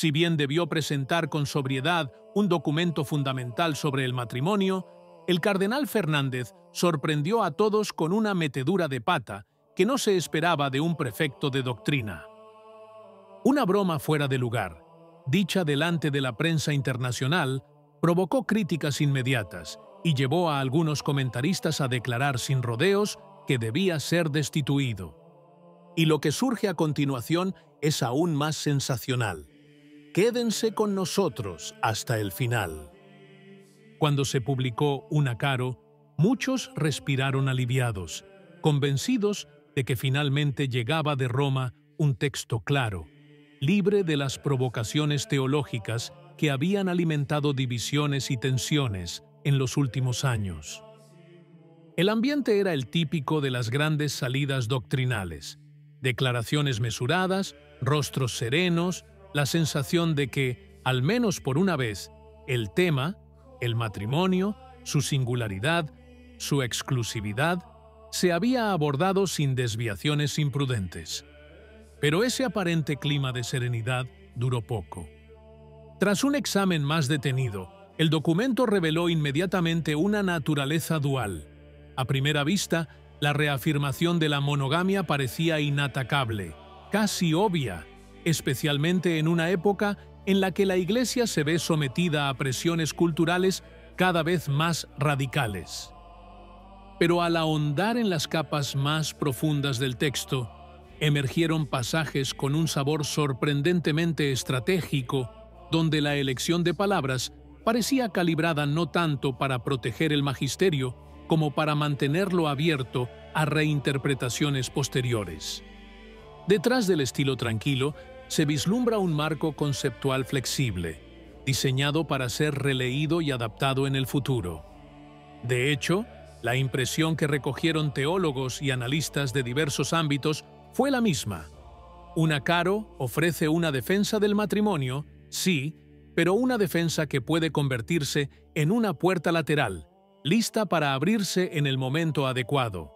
Si bien debió presentar con sobriedad un documento fundamental sobre el matrimonio, el cardenal Fernández sorprendió a todos con una metedura de pata que no se esperaba de un prefecto de doctrina. Una broma fuera de lugar, dicha delante de la prensa internacional, provocó críticas inmediatas y llevó a algunos comentaristas a declarar sin rodeos que debía ser destituido. Y lo que surge a continuación es aún más sensacional. Quédense con nosotros hasta el final. Cuando se publicó Una Caro, muchos respiraron aliviados, convencidos de que finalmente llegaba de Roma un texto claro, libre de las provocaciones teológicas que habían alimentado divisiones y tensiones en los últimos años. El ambiente era el típico de las grandes salidas doctrinales, declaraciones mesuradas, rostros serenos, la sensación de que, al menos por una vez, el tema, el matrimonio, su singularidad, su exclusividad, se había abordado sin desviaciones imprudentes. Pero ese aparente clima de serenidad duró poco. Tras un examen más detenido, el documento reveló inmediatamente una naturaleza dual. A primera vista, la reafirmación de la monogamia parecía inatacable, casi obvia, especialmente en una época en la que la Iglesia se ve sometida a presiones culturales cada vez más radicales. Pero al ahondar en las capas más profundas del texto, emergieron pasajes con un sabor sorprendentemente estratégico, donde la elección de palabras parecía calibrada no tanto para proteger el magisterio como para mantenerlo abierto a reinterpretaciones posteriores. Detrás del estilo tranquilo se vislumbra un marco conceptual flexible, diseñado para ser releído y adaptado en el futuro. De hecho, la impresión que recogieron teólogos y analistas de diversos ámbitos fue la misma. Una Caro ofrece una defensa del matrimonio, sí, pero una defensa que puede convertirse en una puerta lateral, lista para abrirse en el momento adecuado.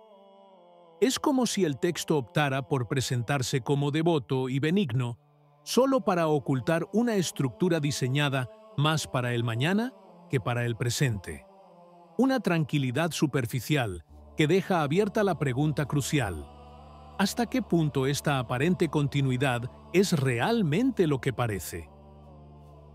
Es como si el texto optara por presentarse como devoto y benigno, solo para ocultar una estructura diseñada más para el mañana que para el presente. Una tranquilidad superficial que deja abierta la pregunta crucial: ¿hasta qué punto esta aparente continuidad es realmente lo que parece?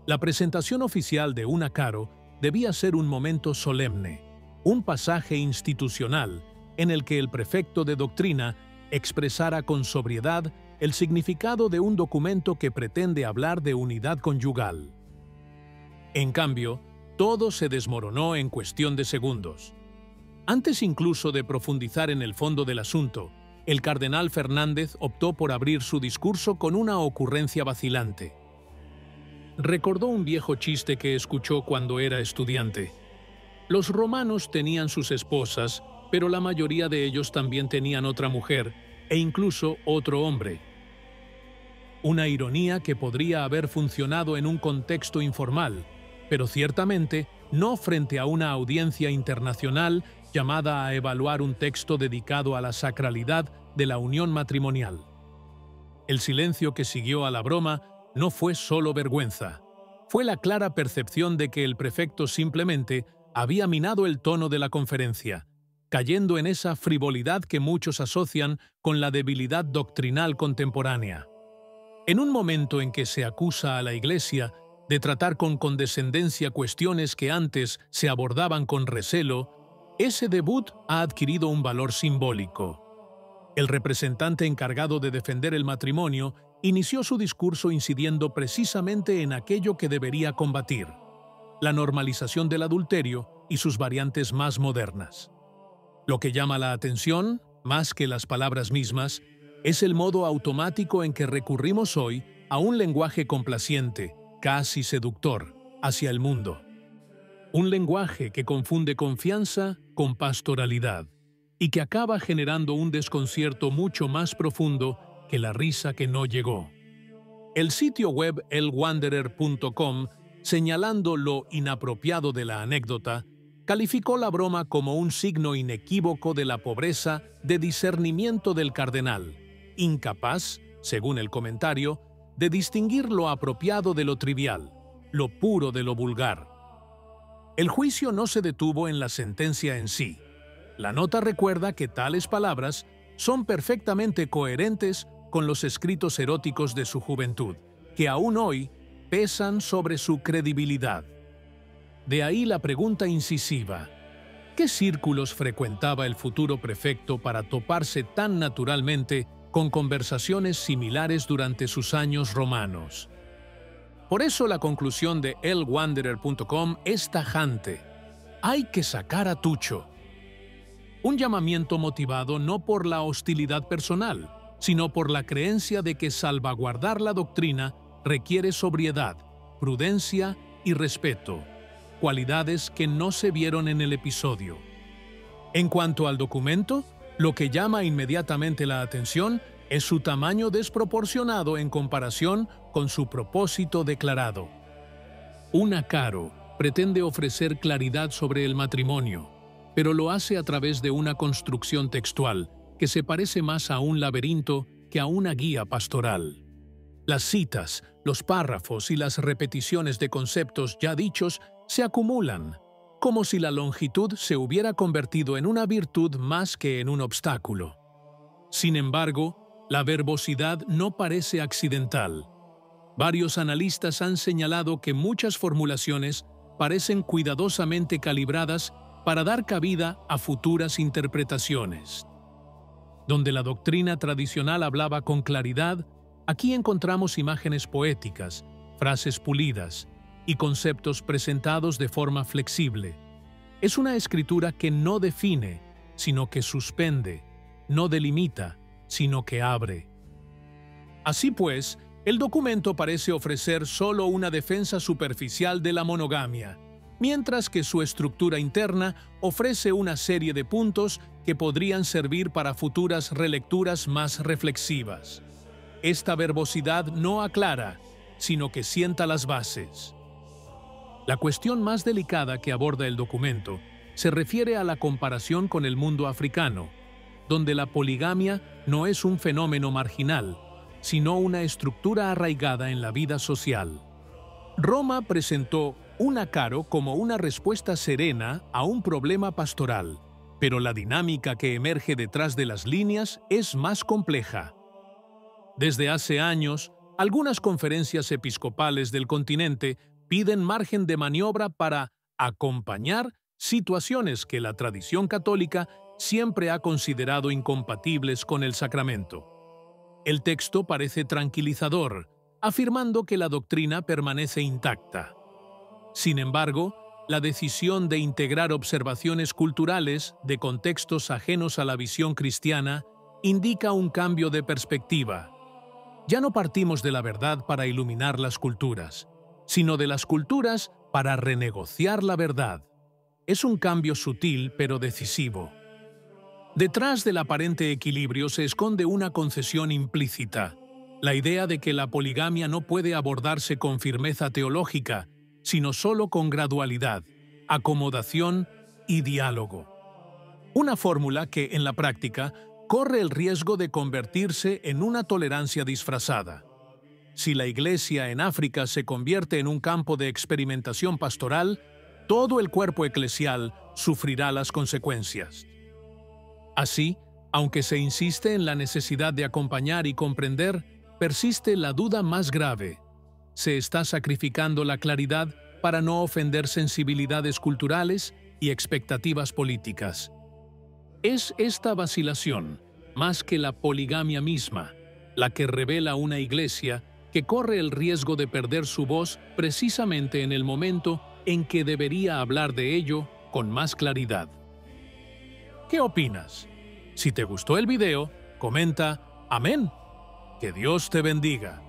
La presentación oficial de Una Caro debía ser un momento solemne, un pasaje institucional en el que el prefecto de doctrina expresara con sobriedad el significado de un documento que pretende hablar de unidad conyugal. En cambio, todo se desmoronó en cuestión de segundos. Antes incluso de profundizar en el fondo del asunto, el cardenal Fernández optó por abrir su discurso con una ocurrencia vacilante. Recordó un viejo chiste que escuchó cuando era estudiante. Los romanos tenían sus esposas, pero la mayoría de ellos también tenían otra mujer, e incluso otro hombre. Una ironía que podría haber funcionado en un contexto informal, pero ciertamente no frente a una audiencia internacional llamada a evaluar un texto dedicado a la sacralidad de la unión matrimonial. El silencio que siguió a la broma no fue solo vergüenza, fue la clara percepción de que el prefecto simplemente había minado el tono de la conferencia, cayendo en esa frivolidad que muchos asocian con la debilidad doctrinal contemporánea. En un momento en que se acusa a la Iglesia de tratar con condescendencia cuestiones que antes se abordaban con recelo, ese debut ha adquirido un valor simbólico. El representante encargado de defender el matrimonio inició su discurso incidiendo precisamente en aquello que debería combatir: la normalización del adulterio y sus variantes más modernas. Lo que llama la atención, más que las palabras mismas, es el modo automático en que recurrimos hoy a un lenguaje complaciente, casi seductor, hacia el mundo. Un lenguaje que confunde confianza con pastoralidad y que acaba generando un desconcierto mucho más profundo que la risa que no llegó. El sitio web elwanderer.com, señalando lo inapropiado de la anécdota, calificó la broma como un signo inequívoco de la pobreza de discernimiento del cardenal, incapaz, según el comentario, de distinguir lo apropiado de lo trivial, lo puro de lo vulgar. El juicio no se detuvo en la sentencia en sí. La nota recuerda que tales palabras son perfectamente coherentes con los escritos eróticos de su juventud, que aún hoy pesan sobre su credibilidad. De ahí la pregunta incisiva: ¿qué círculos frecuentaba el futuro prefecto para toparse tan naturalmente con conversaciones similares durante sus años romanos? Por eso la conclusión de elwanderer.com es tajante: hay que sacar a Tucho. Un llamamiento motivado no por la hostilidad personal, sino por la creencia de que salvaguardar la doctrina requiere sobriedad, prudencia y respeto, cualidades que no se vieron en el episodio. En cuanto al documento, lo que llama inmediatamente la atención es su tamaño desproporcionado en comparación con su propósito declarado. Una Caro pretende ofrecer claridad sobre el matrimonio, pero lo hace a través de una construcción textual que se parece más a un laberinto que a una guía pastoral. Las citas, los párrafos y las repeticiones de conceptos ya dichos se acumulan, como si la longitud se hubiera convertido en una virtud más que en un obstáculo. Sin embargo, la verbosidad no parece accidental. Varios analistas han señalado que muchas formulaciones parecen cuidadosamente calibradas para dar cabida a futuras interpretaciones. Donde la doctrina tradicional hablaba con claridad, aquí encontramos imágenes poéticas, frases pulidas y conceptos presentados de forma flexible. Es una escritura que no define, sino que suspende, no delimita, sino que abre. Así pues, el documento parece ofrecer solo una defensa superficial de la monogamia, mientras que su estructura interna ofrece una serie de puntos que podrían servir para futuras relecturas más reflexivas. Esta verbosidad no aclara, sino que sienta las bases. La cuestión más delicada que aborda el documento se refiere a la comparación con el mundo africano, donde la poligamia no es un fenómeno marginal, sino una estructura arraigada en la vida social. Roma presentó una Caro como una respuesta serena a un problema pastoral, pero la dinámica que emerge detrás de las líneas es más compleja. Desde hace años, algunas conferencias episcopales del continente piden margen de maniobra para acompañar situaciones que la tradición católica siempre ha considerado incompatibles con el sacramento. El texto parece tranquilizador, afirmando que la doctrina permanece intacta. Sin embargo, la decisión de integrar observaciones culturales de contextos ajenos a la visión cristiana indica un cambio de perspectiva. Ya no partimos de la verdad para iluminar las culturas, sino de las culturas para renegociar la verdad. Es un cambio sutil pero decisivo. Detrás del aparente equilibrio se esconde una concesión implícita, la idea de que la poligamia no puede abordarse con firmeza teológica, sino solo con gradualidad, acomodación y diálogo. Una fórmula que, en la práctica, corre el riesgo de convertirse en una tolerancia disfrazada. Si la Iglesia en África se convierte en un campo de experimentación pastoral, todo el cuerpo eclesial sufrirá las consecuencias. Así, aunque se insiste en la necesidad de acompañar y comprender, persiste la duda más grave. Se está sacrificando la claridad para no ofender sensibilidades culturales y expectativas políticas. Es esta vacilación, más que la poligamia misma, la que revela una iglesia que corre el riesgo de perder su voz precisamente en el momento en que debería hablar de ello con más claridad. ¿Qué opinas? Si te gustó el video, comenta «Amén». Que Dios te bendiga.